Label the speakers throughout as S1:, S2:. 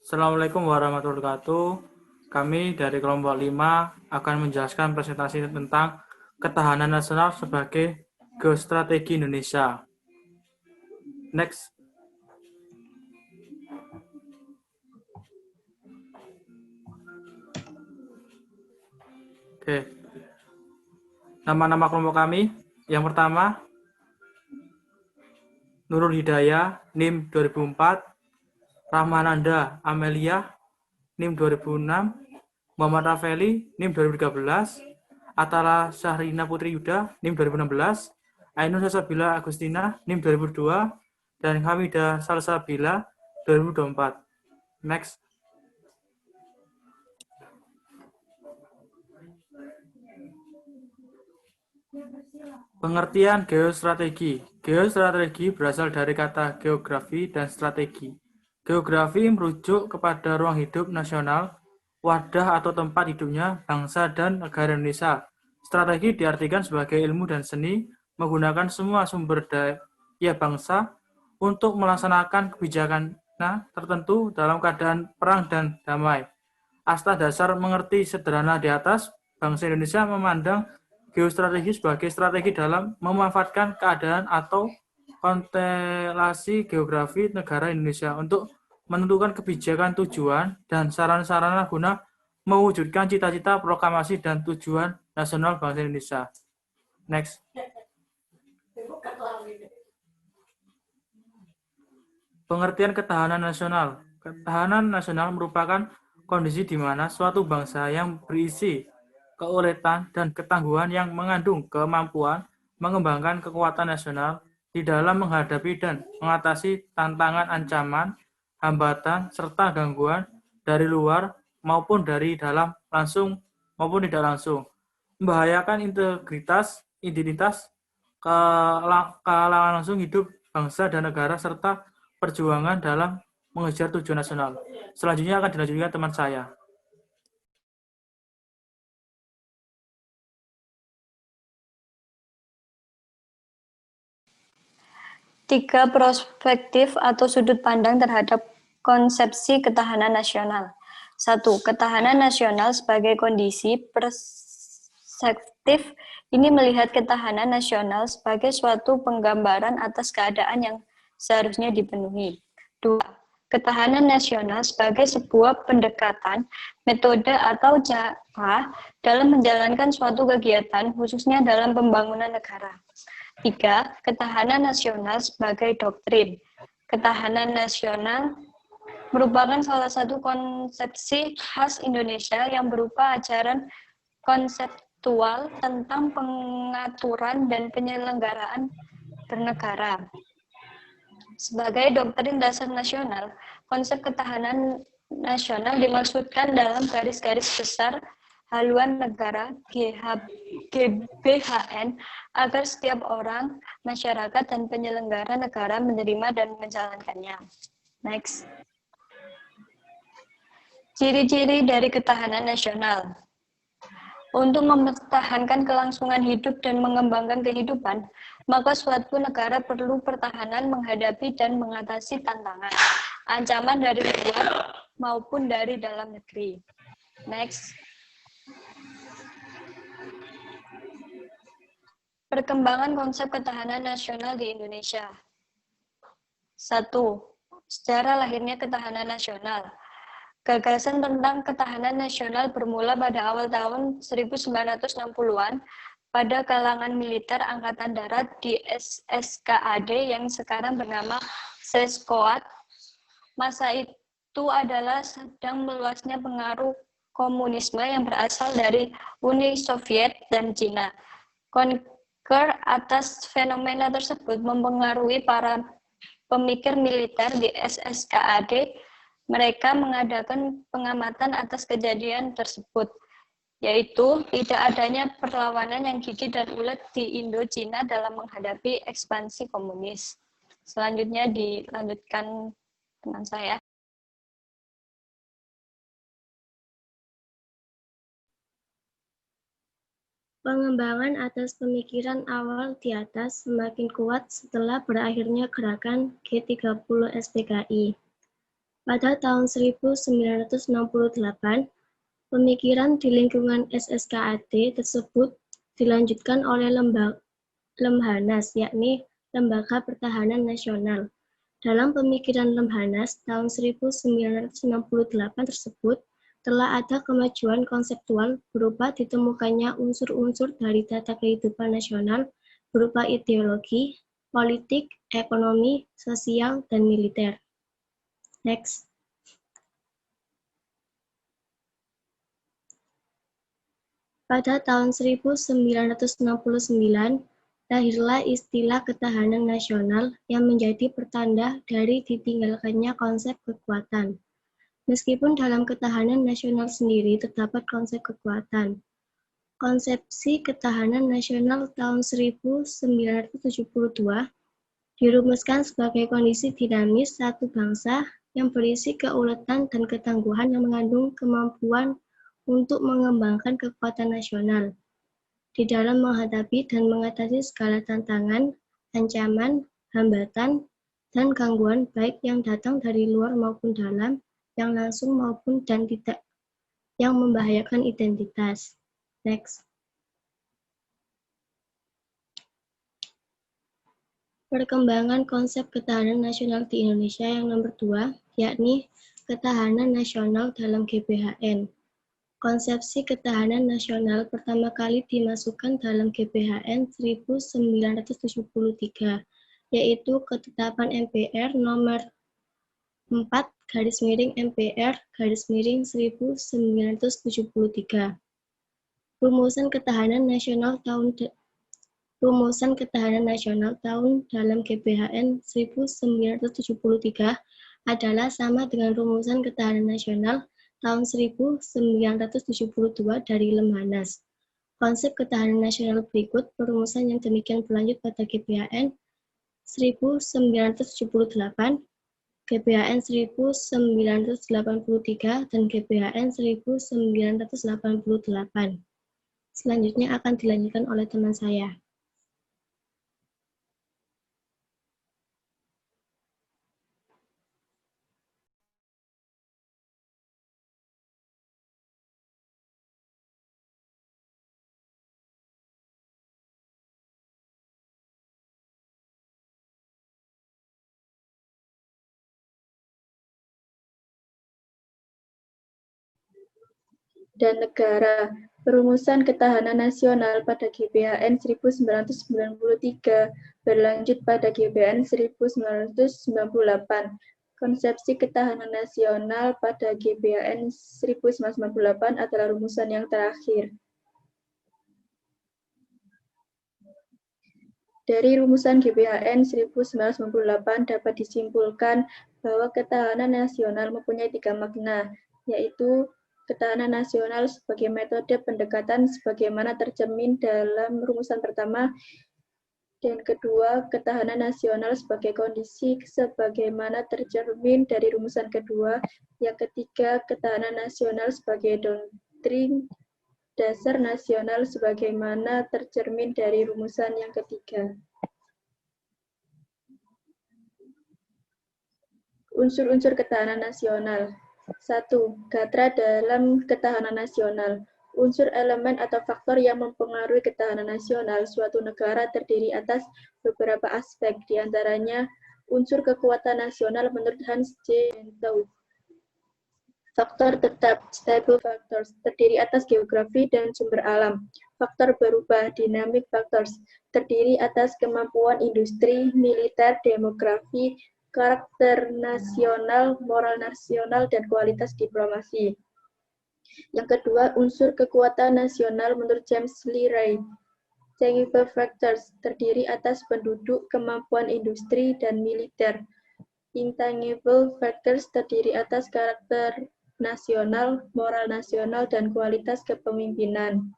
S1: Assalamualaikum warahmatullahi wabarakatuh. Kami dari kelompok 5 akan menjelaskan presentasi tentang ketahanan nasional sebagai geostrategi Indonesia. Next. Oke. Nama-nama kelompok kami. Yang pertama, Nurul Hidayah, NIM 2004, Rahmananda Amelia, NIM 2006, Muhammad Rafeli, NIM 2013, Atala Syahrina Putri Yuda, NIM 2016, Ainur Salsabila Agustina, NIM 2002, dan Hamidah Salsabila, 2024. Next. Pengertian geostrategi. Geostrategi berasal dari kata geografi dan strategi. Geografi merujuk kepada ruang hidup nasional, wadah atau tempat hidupnya bangsa dan negara Indonesia. Strategi diartikan sebagai ilmu dan seni menggunakan semua sumber daya bangsa untuk melaksanakan kebijakan tertentu dalam keadaan perang dan damai. Atas dasar mengerti sederhana di atas, bangsa Indonesia memandang geostrategi sebagai strategi dalam memanfaatkan keadaan atau konstelasi geografi negara Indonesia untuk menentukan kebijakan tujuan dan sarana-sarana guna mewujudkan cita-cita proklamasi dan tujuan nasional bangsa Indonesia. Next. Pengertian ketahanan nasional. Ketahanan nasional merupakan kondisi di mana suatu bangsa yang berisi keuletan dan ketangguhan yang mengandung kemampuan mengembangkan kekuatan nasional di dalam menghadapi dan mengatasi tantangan ancaman, hambatan, serta gangguan dari luar maupun dari dalam langsung maupun tidak langsung, membahayakan integritas, identitas, kelangan langsung hidup bangsa dan negara, serta perjuangan dalam mengejar tujuan nasional. Selanjutnya akan dilanjutkan teman saya.
S2: Tiga perspektif atau sudut pandang terhadap konsepsi ketahanan nasional. 1. Ketahanan nasional sebagai kondisi. Perspektif ini melihat ketahanan nasional sebagai suatu penggambaran atas keadaan yang seharusnya dipenuhi. 2. Ketahanan nasional sebagai sebuah pendekatan, metode atau cara dalam menjalankan suatu kegiatan, khususnya dalam pembangunan negara. 3. Ketahanan nasional sebagai doktrin. Ketahanan nasional merupakan salah satu konsepsi khas Indonesia yang berupa ajaran konseptual tentang pengaturan dan penyelenggaraan bernegara. Sebagai doktrin dasar nasional, konsep ketahanan nasional dimaksudkan dalam garis-garis besar haluan negara GBHN agar setiap orang, masyarakat, dan penyelenggara negara menerima dan menjalankannya. Next. Ciri-ciri dari ketahanan nasional. Untuk mempertahankan kelangsungan hidup dan mengembangkan kehidupan, maka suatu negara perlu pertahanan menghadapi dan mengatasi tantangan, ancaman dari luar maupun dari dalam negeri. Next. Perkembangan konsep ketahanan nasional di Indonesia. 1. Sejarah lahirnya ketahanan nasional. Gagasan tentang ketahanan nasional bermula pada awal tahun 1960-an pada kalangan militer Angkatan Darat di SSKAD yang sekarang bernama Seskoad. Masa itu adalah sedang meluasnya pengaruh komunisme yang berasal dari Uni Soviet dan Cina. Konker atas fenomena tersebut mempengaruhi para pemikir militer di SSKAD. Mereka mengadakan pengamatan atas kejadian tersebut, yaitu tidak adanya perlawanan yang gigih dan ulet di Indo-Cina dalam menghadapi ekspansi komunis. Selanjutnya dilanjutkan teman saya.
S3: Pengembangan atas pemikiran awal di atas semakin kuat setelah berakhirnya gerakan G30 SPKI. Pada tahun 1968, pemikiran di lingkungan SSKAD tersebut dilanjutkan oleh Lemhanas, yakni Lembaga Pertahanan Nasional. Dalam pemikiran Lemhanas tahun 1968 tersebut, telah ada kemajuan konseptual berupa ditemukannya unsur-unsur dari tata kehidupan nasional berupa ideologi, politik, ekonomi, sosial, dan militer. Next. Pada tahun 1969, lahirlah istilah ketahanan nasional yang menjadi pertanda dari ditinggalkannya konsep kekuatan. Meskipun dalam ketahanan nasional sendiri terdapat konsep kekuatan. Konsepsi ketahanan nasional tahun 1972 dirumuskan sebagai kondisi dinamis satu bangsa yang berisi keuletan dan ketangguhan yang mengandung kemampuan untuk mengembangkan kekuatan nasional di dalam menghadapi dan mengatasi segala tantangan, ancaman, hambatan, dan gangguan baik yang datang dari luar maupun dalam, yang langsung maupun dan tidak, yang membahayakan identitas. Next. Perkembangan konsep ketahanan nasional di Indonesia yang nomor 2, yakni ketahanan nasional dalam GBHN. Konsepsi ketahanan nasional pertama kali dimasukkan dalam GBHN 1973, yaitu Ketetapan MPR nomor 4/MPR/1973. Rumusan ketahanan nasional tahun dalam GBHN 1973 adalah sama dengan rumusan ketahanan nasional tahun 1972 dari Lemhanas. Konsep ketahanan nasional berikut perumusan yang demikian berlanjut pada GBHN 1978, GBHN 1983, dan GBHN 1988. Selanjutnya akan dilanjutkan oleh teman saya.
S4: Dan negara. Perumusan ketahanan nasional pada GBHN 1993 berlanjut pada GBHN 1998. Konsepsi ketahanan nasional pada GBHN 1998 adalah rumusan yang terakhir. Dari rumusan GBHN 1998 dapat disimpulkan bahwa ketahanan nasional mempunyai 3 makna, yaitu ketahanan nasional sebagai metode pendekatan sebagaimana tercermin dalam rumusan pertama, dan kedua, ketahanan nasional sebagai kondisi sebagaimana tercermin dari rumusan kedua, yang ketiga, ketahanan nasional sebagai doktrin dasar nasional sebagaimana tercermin dari rumusan yang ketiga. Unsur-unsur ketahanan nasional. 1. Gatra dalam ketahanan nasional. Unsur elemen atau faktor yang mempengaruhi ketahanan nasional suatu negara terdiri atas beberapa aspek, diantaranya unsur kekuatan nasional menurut Hans J. Gentau. Faktor tetap, stable factors, terdiri atas geografi dan sumber alam. Faktor berubah, dynamic factors, terdiri atas kemampuan industri, militer, demografi, karakter nasional, moral nasional, dan kualitas diplomasi. Yang kedua, unsur kekuatan nasional menurut James Lee Ray. Tangible factors, terdiri atas penduduk, kemampuan industri, dan militer. Intangible factors, terdiri atas karakter nasional, moral nasional, dan kualitas kepemimpinan.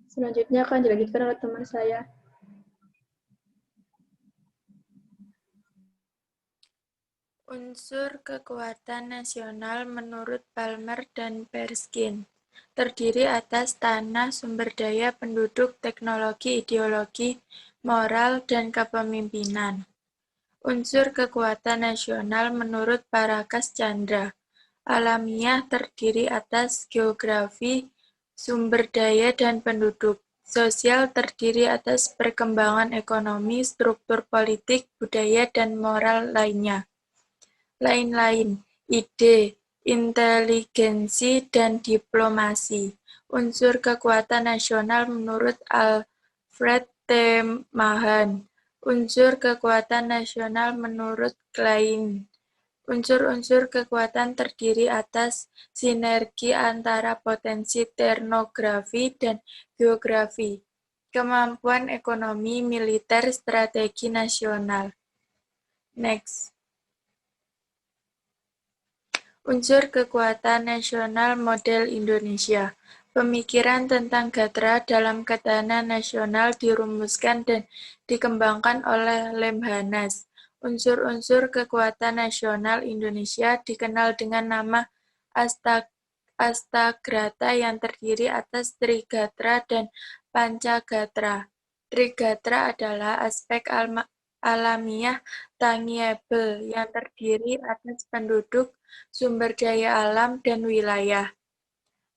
S4: Selanjutnya akan dilanjutkan oleh teman saya.
S5: Unsur kekuatan nasional menurut Palmer dan Berskin terdiri atas tanah, sumber daya, penduduk, teknologi, ideologi, moral, dan kepemimpinan. Unsur kekuatan nasional menurut Parakas Chandra. Alamiah terdiri atas geografi, sumber daya, dan penduduk. Sosial terdiri atas perkembangan ekonomi, struktur politik, budaya, dan moral lainnya. Lain-lain, ide, inteligensi, dan diplomasi. Unsur kekuatan nasional menurut Alfred T. Mahan. Unsur kekuatan nasional menurut Klein. Unsur-unsur kekuatan terdiri atas sinergi antara potensi teknografi dan geografi, kemampuan ekonomi, militer, strategi nasional. Next. Unsur kekuatan nasional model Indonesia. Pemikiran tentang Gatra dalam ketahanan nasional dirumuskan dan dikembangkan oleh Lemhanas. Unsur-unsur kekuatan nasional Indonesia dikenal dengan nama Astagrata yang terdiri atas Trigatra dan Pancagatra. Trigatra adalah aspek alamiah tangible yang terdiri atas penduduk, sumber daya alam, dan wilayah.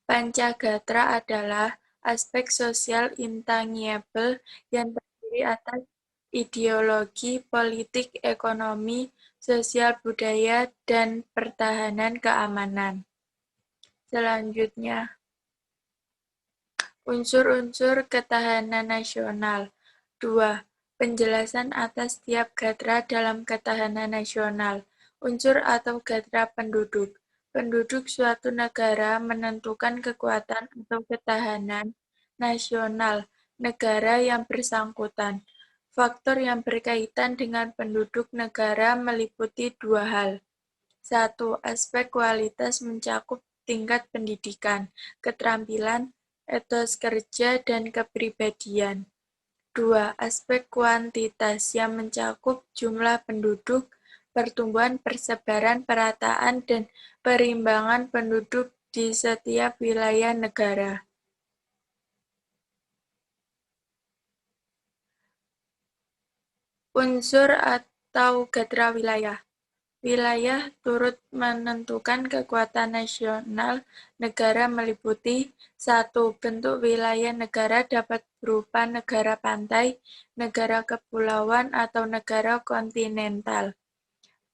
S5: Pancagatra adalah aspek sosial intangible yang terdiri atas ideologi, politik, ekonomi, sosial budaya, dan pertahanan keamanan. Selanjutnya, unsur-unsur ketahanan nasional. 2. Penjelasan atas tiap gatra dalam ketahanan nasional. Unsur atau gatra penduduk. Penduduk suatu negara menentukan kekuatan atau ketahanan nasional negara yang bersangkutan. Faktor yang berkaitan dengan penduduk negara meliputi 2 hal. 1. Aspek kualitas mencakup tingkat pendidikan, keterampilan, etos kerja, dan kepribadian. 2. Aspek kuantitas yang mencakup jumlah penduduk, pertumbuhan, persebaran, perataan, dan perimbangan penduduk di setiap wilayah negara. Unsur atau gatra wilayah. Wilayah turut menentukan kekuatan nasional negara meliputi 1. Bentuk wilayah negara dapat berupa negara pantai, negara kepulauan, atau negara kontinental.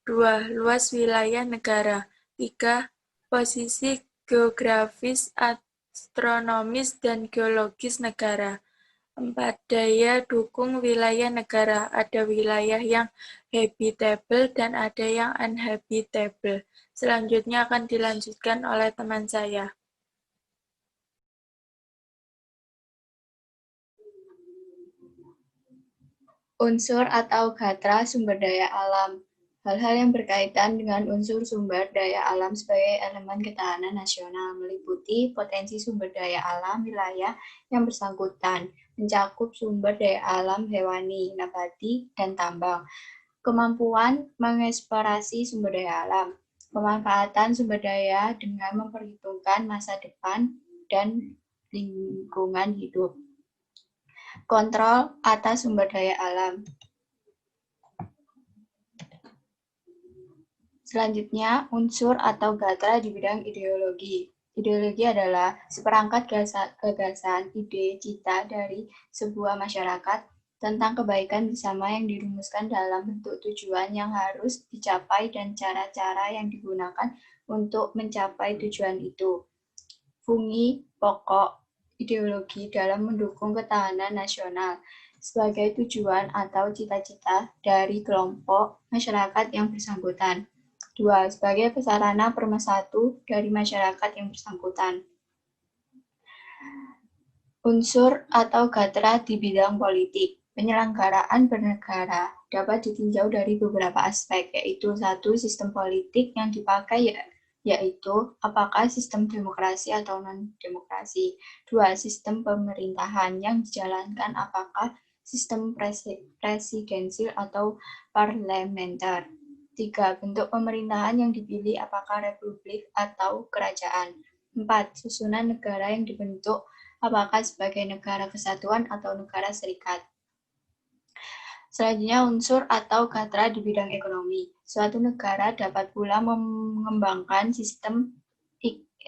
S5: 2. Luas wilayah negara. 3. Posisi geografis, astronomis, dan geologis negara. 4. Daya dukung wilayah negara. Ada wilayah yang habitable dan ada yang uninhabitable. Selanjutnya akan dilanjutkan oleh teman saya.
S6: Unsur atau gatra sumber daya alam. Hal-hal yang berkaitan dengan unsur sumber daya alam sebagai elemen ketahanan nasional meliputi potensi sumber daya alam wilayah yang bersangkutan, mencakup sumber daya alam hewani, nabati, dan tambang, kemampuan mengeksplorasi sumber daya alam, pemanfaatan sumber daya dengan memperhitungkan masa depan dan lingkungan hidup, kontrol atas sumber daya alam. Selanjutnya, unsur atau gatra di bidang ideologi. Ideologi adalah seperangkat gagasan, ide, cita dari sebuah masyarakat tentang kebaikan bersama yang dirumuskan dalam bentuk tujuan yang harus dicapai dan cara-cara yang digunakan untuk mencapai tujuan itu. Fungsi pokok ideologi dalam mendukung ketahanan nasional sebagai tujuan atau cita-cita dari kelompok masyarakat yang bersangkutan. 2. Sebagai sarana pemersatu dari masyarakat yang bersangkutan. Unsur atau gatra di bidang politik. Penyelenggaraan bernegara dapat ditinjau dari beberapa aspek, yaitu 1. Sistem politik yang dipakai, yaitu apakah sistem demokrasi atau non-demokrasi. 2. Sistem pemerintahan yang dijalankan, apakah sistem presidensil atau parlementer. 3. Bentuk pemerintahan yang dipilih, apakah republik atau kerajaan. 4. Susunan negara yang dibentuk, apakah sebagai negara kesatuan atau negara serikat. Selanjutnya, unsur atau gatra di bidang ekonomi. Suatu negara dapat pula mengembangkan sistem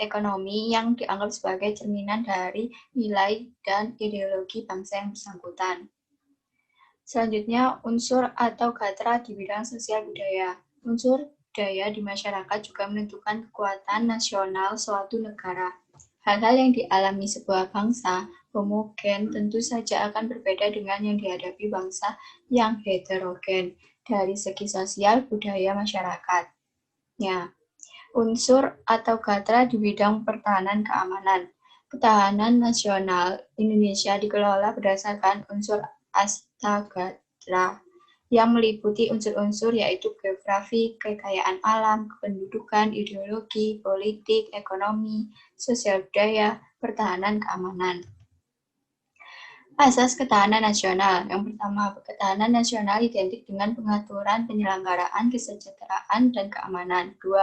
S6: ekonomi yang dianggap sebagai cerminan dari nilai dan ideologi bangsa yang bersangkutan. Selanjutnya, unsur atau gatra di bidang sosial budaya. Unsur budaya di masyarakat juga menentukan kekuatan nasional suatu negara. Hal-hal yang dialami sebuah bangsa homogen tentu saja akan berbeda dengan yang dihadapi bangsa yang heterogen dari segi sosial budaya masyarakatnya. Unsur atau gatra di bidang pertahanan keamanan. Ketahanan nasional Indonesia dikelola berdasarkan unsur astagatra yang meliputi unsur-unsur yaitu geografi, kekayaan alam, kependudukan, ideologi, politik, ekonomi, sosial budaya, pertahanan, keamanan. Asas ketahanan nasional. Yang pertama, ketahanan nasional identik dengan pengaturan penyelenggaraan kesejahteraan dan keamanan. 2.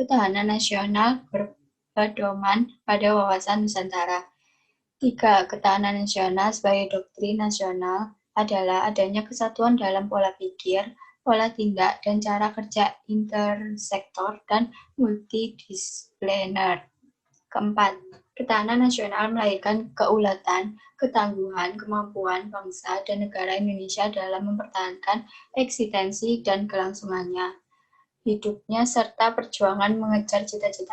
S6: Ketahanan nasional berpedoman pada wawasan Nusantara. 3. Ketahanan nasional sebagai doktrin nasional adalah adanya kesatuan dalam pola pikir, pola tindak, dan cara kerja intersektor dan multidisipliner. 4. Ketahanan nasional melahirkan keulatan, ketangguhan, kemampuan bangsa dan negara Indonesia dalam mempertahankan eksistensi dan kelangsungannya hidupnya serta perjuangan mengejar cita-cita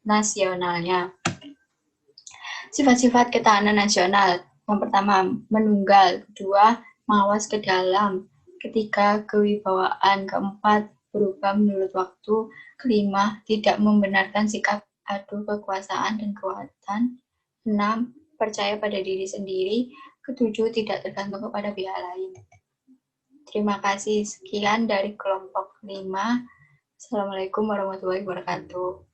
S6: nasionalnya. Sifat-sifat ketahanan nasional. Yang pertama, menunggal. 2. Mawas ke dalam. 3. Kewibawaan. 4. Berubah menurut waktu. 5. Tidak membenarkan sikap adu kekuasaan dan kekuatan. 6. Percaya pada diri sendiri. 7. Tidak tergantung kepada pihak lain. Terima kasih. Sekian dari kelompok 5. Assalamualaikum warahmatullahi wabarakatuh.